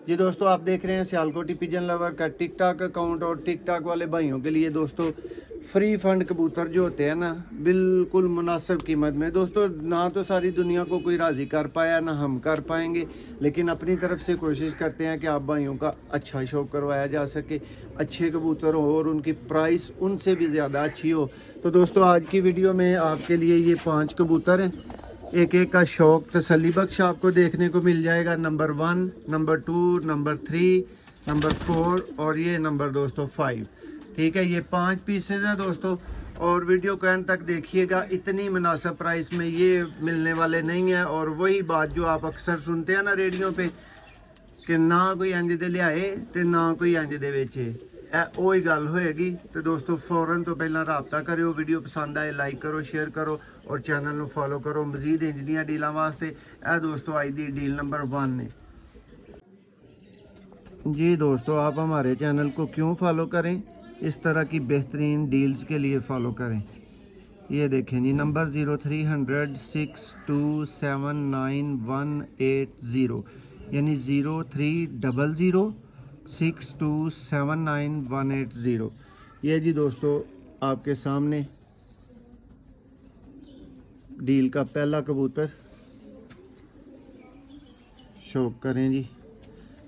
जी दोस्तों, आप देख रहे हैं सियालकोटी पिजन लवर का टिकटॉक अकाउंट। और टिकटॉक वाले भाइयों के लिए दोस्तों फ्री फंड कबूतर जो होते हैं ना, बिल्कुल मुनासिब कीमत में दोस्तों। ना तो सारी दुनिया को कोई राज़ी कर पाया, ना हम कर पाएंगे, लेकिन अपनी तरफ से कोशिश करते हैं कि आप भाइयों का अच्छा शौक करवाया जा सके, अच्छे कबूतर हो और उनकी प्राइस उनसे भी ज़्यादा अच्छी हो। तो दोस्तों, आज की वीडियो में आपके लिए ये 5 कबूतर हैं। एक एक का शौक तसल्ली बख्श आपको देखने को मिल जाएगा। नंबर 1, नंबर 2, नंबर 3, नंबर 4 और ये नंबर दोस्तों 5। ठीक है, ये 5 पीसेज हैं दोस्तों। और वीडियो को एंड तक देखिएगा, इतनी मुनासिब प्राइस में ये मिलने वाले नहीं है। और वही बात जो आप अक्सर सुनते हैं ना रेडियो पे कि ना कोई इंज दे लियाए ते ना कोई इंज दे बेचे, ਉਹ ਹੀ ਗੱਲ ਹੋਏਗੀ। तो दोस्तों फौरन तो पहला रबता करो, वीडियो पसंद आए लाइक करो, शेयर करो और चैनल को फॉलो करो मजीद इंज दी डीलों वास्ते। यह दोस्तों आज दी डील नंबर 1 ने। जी दोस्तों, आप हमारे चैनल को क्यों फॉलो करें, इस तरह की बेहतरीन डील्स के लिए फॉलो करें। ये देखें जी, नंबर 0300 6279180 यानी 0300 6279180। ये जी दोस्तों आपके सामने डील का पहला कबूतर शौक करें जी।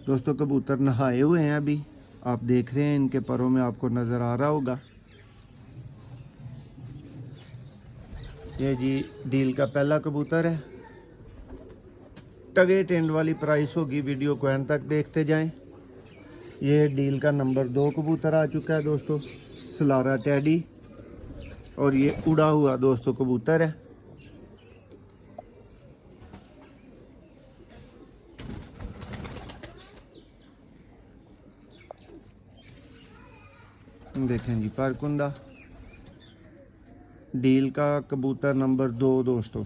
दोस्तों कबूतर नहाए हुए हैं, अभी आप देख रहे हैं, इनके परों में आपको नज़र आ रहा होगा। ये जी डील का पहला कबूतर है। टगे टेंड वाली प्राइस होगी, वीडियो को एंड तक देखते जाएं। ये डील का नंबर 2 कबूतर आ चुका है दोस्तों, सलारा टैडी। और ये उड़ा हुआ दोस्तों कबूतर है। देखें जी परकुंदा, डील का कबूतर नंबर 2 दोस्तों।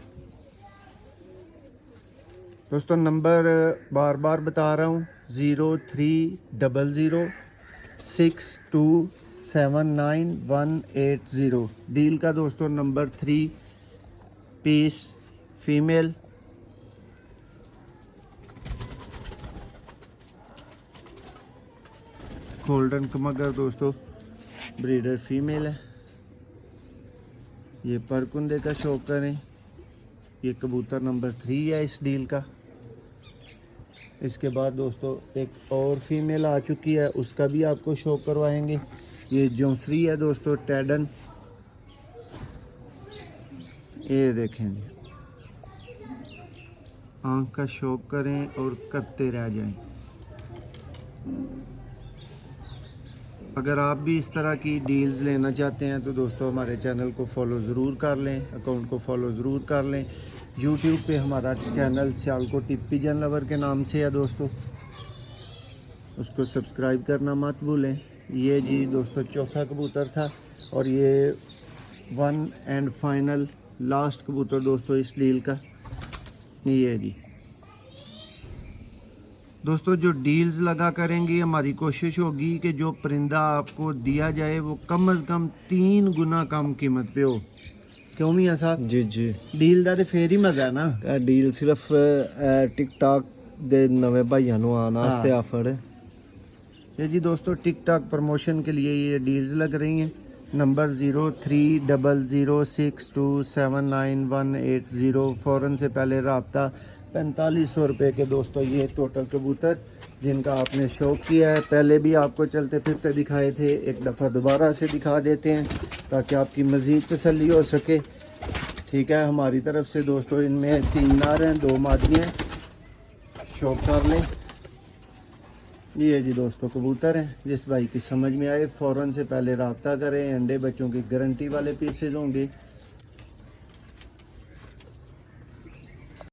नंबर बार बार बता रहा हूँ, 0300 6279180। डील का दोस्तों नंबर 3 पीस फीमेल। गोल्डन कमगर दोस्तों ब्रीडर फीमेल है। ये परकुंदे का शौक करें। ये कबूतर नंबर 3 है इस डील का। इसके बाद दोस्तों एक और फीमेल आ चुकी है, उसका भी आपको शौक करवाएंगे। ये जौंसरी है दोस्तों टैडन। ये देखें जी, आँख का शौक करें और करते रह जाएं। अगर आप भी इस तरह की डील्स लेना चाहते हैं तो दोस्तों हमारे चैनल को फॉलो ज़रूर कर लें, अकाउंट को फॉलो ज़रूर कर लें। यूट्यूब पे हमारा चैनल सियालकोटी पिजन लवर के नाम से है दोस्तों, उसको सब्सक्राइब करना मत भूलें। ये जी दोस्तों चौथा कबूतर था और ये 1 एंड फाइनल लास्ट कबूतर दोस्तों इस डील का। ये जी दोस्तों, जो डील्स लगा करेंगे, हमारी कोशिश होगी कि जो परिंदा आपको दिया जाए वो कम अज़ कम 3 गुना कम कीमत पे हो। क्यों मियां साहब? जी जी, डील ਦਾ ਤੇ ਫੇਰ ਹੀ ਮਜ਼ਾ ਨਾ। डील सिर्फ टिकटॉक दे नवे भाइयों ਨੂੰ ਆਉਣ ਵਾਸਤੇ ਆਫਰ है। ये जी दोस्तों टिकटॉक प्रमोशन के लिए ये डील्स लग रही हैं। नंबर 0300 6279180। फ़ौरन से पहले रब्ता। 4500 रुपये के दोस्तों ये टोटल कबूतर जिनका आपने शौक़ किया है। पहले भी आपको चलते फिरते दिखाए थे, एक दफ़ा दोबारा से दिखा देते हैं ताकि आपकी मज़ीद तसल्ली हो सके। ठीक है, हमारी तरफ से दोस्तों इनमें 3 नर हैं, 2 मादी हैं, शौक़ कर लें। ये जी दोस्तों कबूतर हैं, जिस भाई की समझ में आए फ़ौरन से पहले रब्ता करें। अंडे बच्चों की गारंटी वाले पीसेज होंगे।